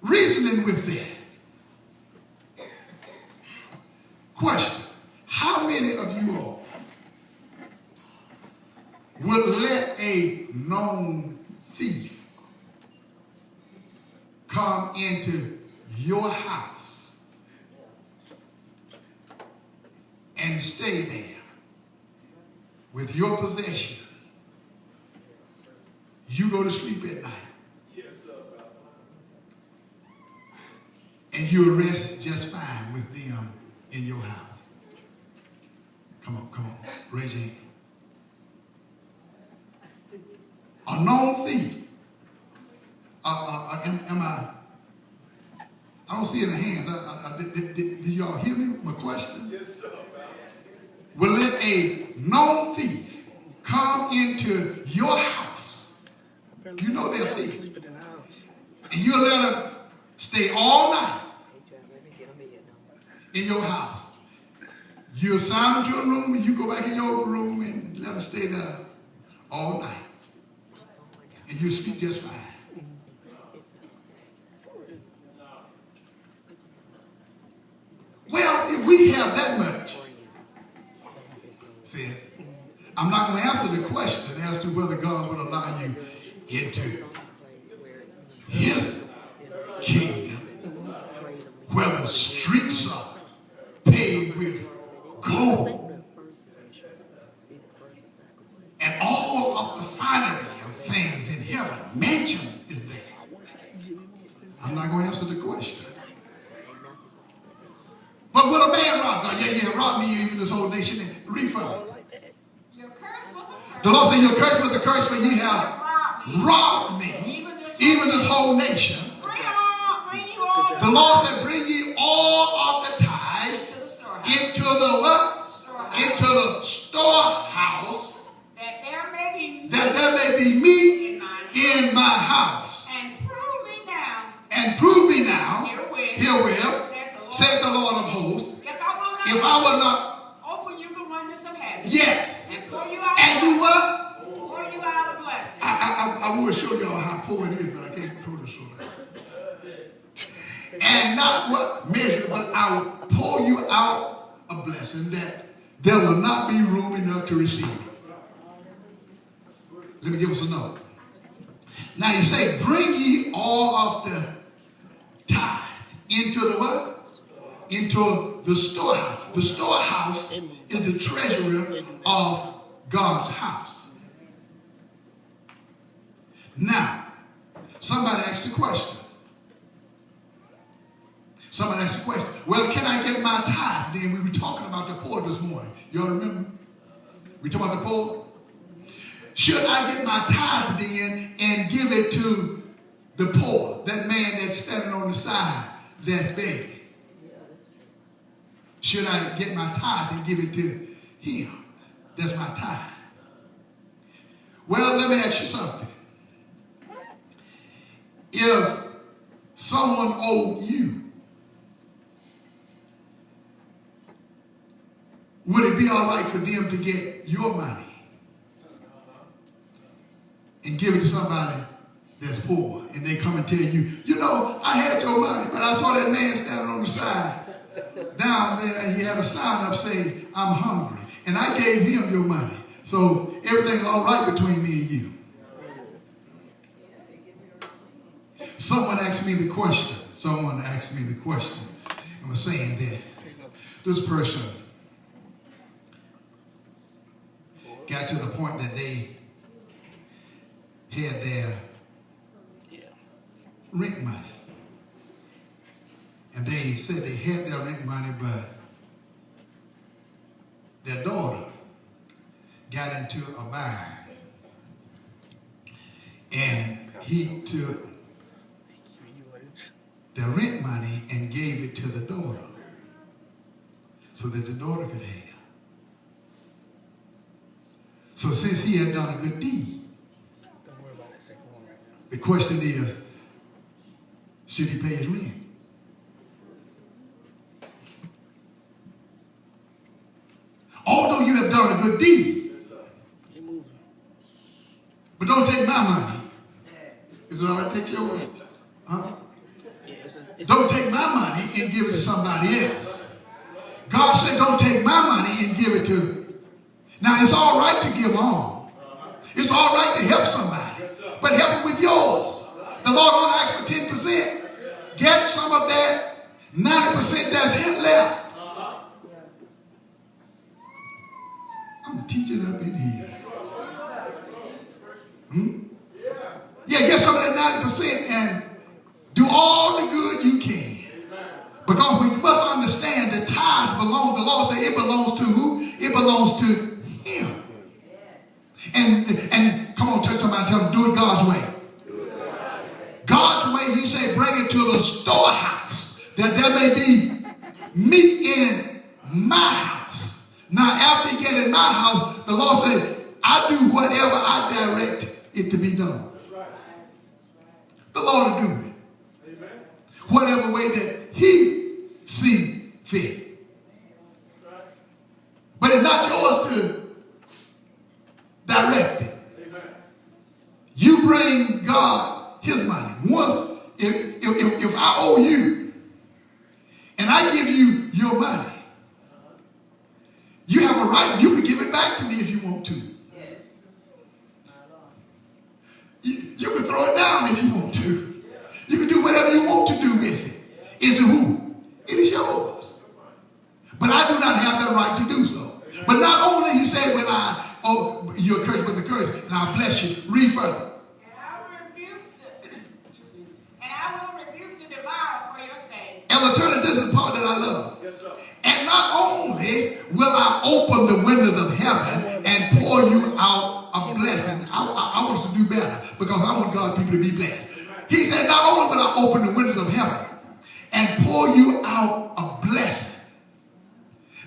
reasoning with that. Question: how many of you all would let a known thief come into your house and stay there with your possession? You go to sleep at night. And you rest just fine with them in your house. Come on, raise your hand. A known thief. I don't see any hands. Did y'all hear me? My question? Yes, sir. Will let a known thief come into your house? You know they're thieves. And you'll let them stay all night in your house. You assign them to a room and you go back in your room and let them stay there all night. And you sleep just fine. Well, if we have that much, says, I'm not going to answer the question as to whether God would allow you into his kingdom, where the streets are paved with gold and all of the finery of things in heaven. Mansion is there. I'm not going to answer the question. But will a man rob God? Yeah, rob me, even this whole nation, and refund. The Lord said, you're cursed with the curse, for you have robbed me, even this whole nation. The Lord said, bring ye all of the tithe into the what? Into the storehouse, that there may be meat in my house. And prove me now, herewith, said the Lord of hosts, if I will not open you the windows of heaven. Yes. And pour you out. And do what? Pour you out a blessing. I will show y'all how poor it is, but I can't prove it so. And not what measure, but I will pour you out a blessing that there will not be room enough to receive. Let me give us a note. Now you say, bring ye all of the tithe into the what? Into the storehouse. The storehouse is the treasury of God's house. Now, somebody asked a question. Well, can I get my tithe? Then we were talking about the poor this morning. Y'all remember? We talking about the poor? Should I get my tithe then and give it to the poor? That man that's standing on the side that's begging. Should I get my tithe and give it to him? That's my tithe. Well, let me ask you something. If someone owed you, would it be all right for them to get your money and give it to somebody that's poor, and they come and tell you, you know, I had your money, but I saw that man standing on the side down there, he had a sign up saying, I'm hungry. And I gave him your money. So everything's all right between me and you. Someone asked me the question. And was saying that this person got to the point that they had their rent money. And they said they had their rent money, but their daughter got into a bind. And he took the rent money and gave it to the daughter so that the daughter could have. So since he had done a good deed, don't worry about that second one right now. The question is, should he pay his rent? Although you have done a good deed, but don't take my money. Is it all right to take yours? Huh? Yeah. Don't take my money and give it to somebody else. God said, don't take my money and give it to. Now, it's all right to give on. It's all right to help somebody. But help them with yours. The Lord won't ask for 10%. Get some of that 90% that's left. I'm teaching up in here. Yeah, get some of that 90% and do all the good you can. Because we must understand the tithe belongs, the law says it belongs to who? It belongs to him. And come on, touch somebody and tell them, do it God's way. God's way, he said, bring it to the storehouse, that there may be meat in my house. Now, after you get in my house, the Lord said, I do whatever I direct it to be done. The Lord will do it. Amen. Whatever way that he see fit. But it's not yours to direct it. Amen. You bring God his money. Once, if I owe you and I give you your money, you have a right. You can give it back to me if you want to. You can throw it down if you want to. You can do whatever you want to do with it. Is it who? It is yours. But I do not have the right to do so. But not only, he said, when you're cursed with the curse, and I bless you. Read further. And I will rebuke the devourer for your sake. And turn, this is the part that I love. Yes, sir. And not only will I open the windows of heaven and pour you out a blessing. I want us to do better because I want God's people to be blessed. He said, not only will I open the windows of heaven and pour you out a blessing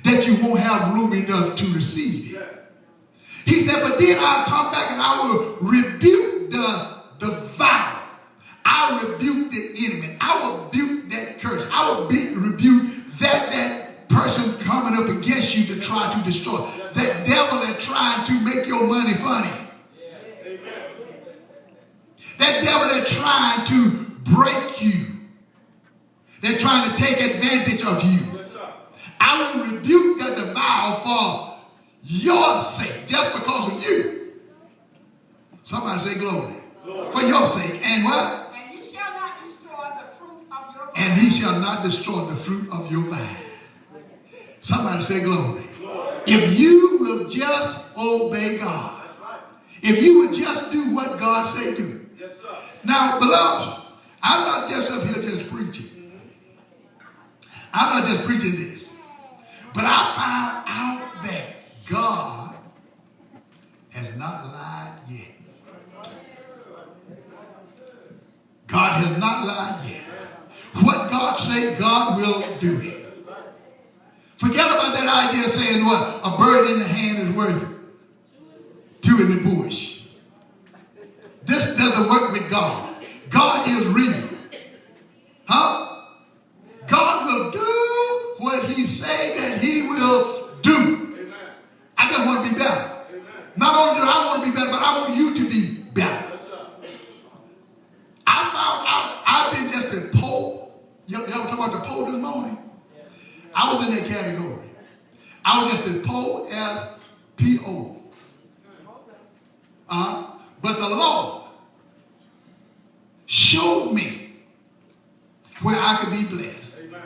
that you won't have room enough to receive it. He said, but then I'll come back and I will rebuke the vow. I will rebuke the enemy. I will rebuke that curse. I will rebuke that person coming up against you to try to destroy. That devil that's trying to make your money funny. That devil that's trying to break you. They're trying to take advantage of you. I will rebuke the vow for your sake, just because of you. Somebody say glory. For your sake. And what? And you shall not destroy the fruit of your vine. And he shall not destroy the fruit of your vine. Somebody say glory. If you will just obey God. If you will just do what God say do. Yes, sir. Now, beloved, I'm not just up here just preaching. I'm not just preaching this. But I found out that God has not lied yet. God has not lied yet. What God said, God will do it. Forget about that idea of saying what? A bird in the hand is worth two in the bush. This doesn't work with God. God is real. Huh? God will do what he said that he will do. Amen. I just want to be better. Amen. Not only do I want to be better, but I want you to be better. Yes, I found out I've been just a poor. Y'all talking about the poor this morning? I was in that category. I was just as poor as P.O. But the Lord showed me where I could be blessed. Amen.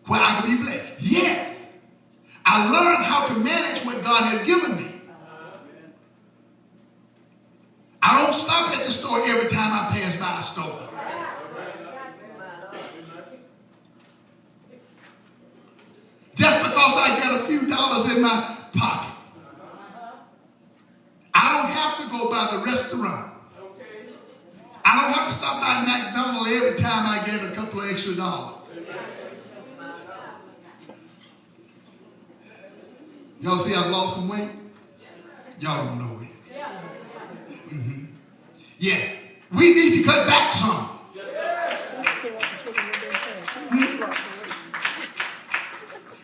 Where I could be blessed. Yes. I learned how to manage what God has given me. I don't stop at the store every time I pass by a store. Just because I get a few dollars in my pocket. I don't have to go by the restaurant. I don't have to stop by McDonald's every time I get a couple of extra dollars. Y'all see I've lost some weight? Y'all don't know it. Mm-hmm. Yeah. We need to cut back some.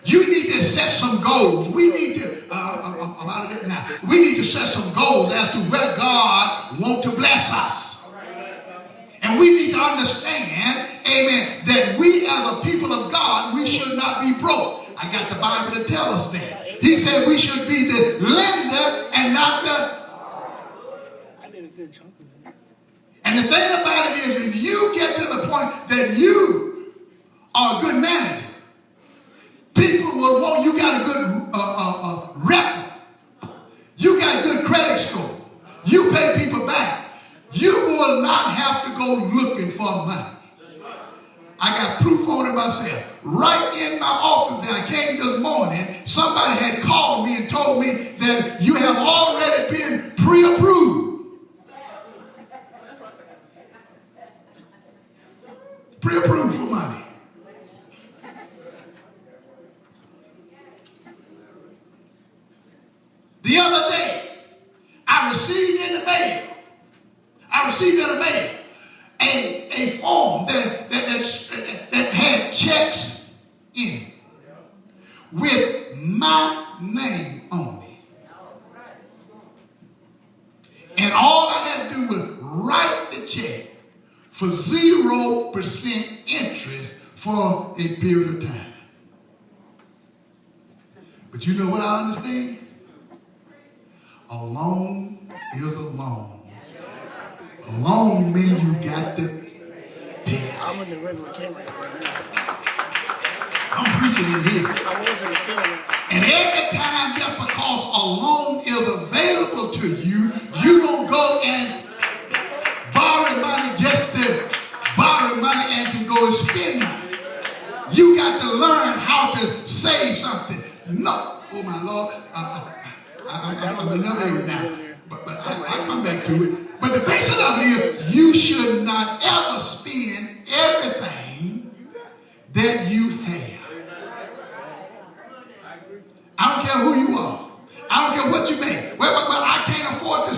You need to set some goals. We need to, I'm out of it now. We need to set some goals as to where God wants to bless us. got the Bible to tell us that. He said we should be the lender and not the... I did a good chunk of it. And the thing about it is, if you get to the point that you are a good manager, people will want, you got a good record. You got a good credit score. You pay people back. You will not have to go looking for money. I got proof on it myself. Right in my office that I came this morning, somebody had called me and told me that you have already been pre-approved. Pre-approved for money. The other day, I received in the mail a form that had checks in it with my name on it. And all I had to do was write the check for 0% interest for a period of time. But you know what I understand? A loan is a loan. A loan means you got to pay. I'm in the regular camera right now. I'm preaching in here. I was in the film. And every time just because a loan is available to you, you don't go and borrow money just to borrow money and to go and spend money. You got to learn how to save something. No, oh my Lord, I'm another area now, but I come back to it. But the basis of it is, you should not ever spend everything that you have. I don't care who you are. I don't care what you make. Well, I can't afford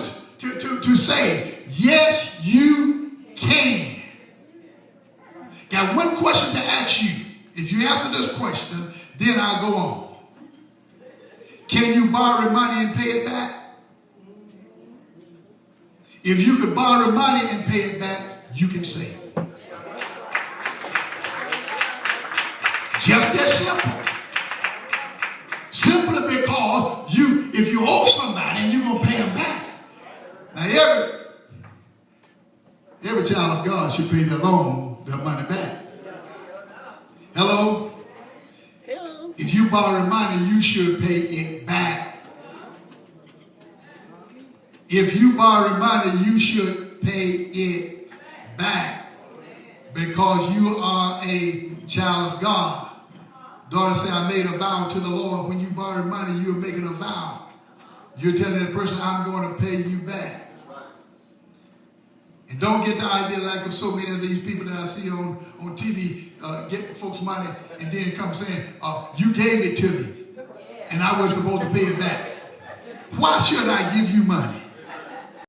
to say, yes, you can. Got one question to ask you. If you answer this question, then I'll go on. Can you borrow money and pay it back? If you could borrow money and pay it back, you can save. Just that simple. Simply because if you owe somebody and you're going to pay them back. Now every child of God should pay their money back. Hello? Hello. If you borrow money, you should pay it back. If you borrow money, you should pay it back because you are a child of God. Daughter said, I made a vow to the Lord. When you borrow money, you're making a vow. You're telling the person, I'm going to pay you back. And don't get the idea like so many of these people that I see on TV get folks money and then come saying, you gave it to me and I was supposed to pay it back. Why should I give you money?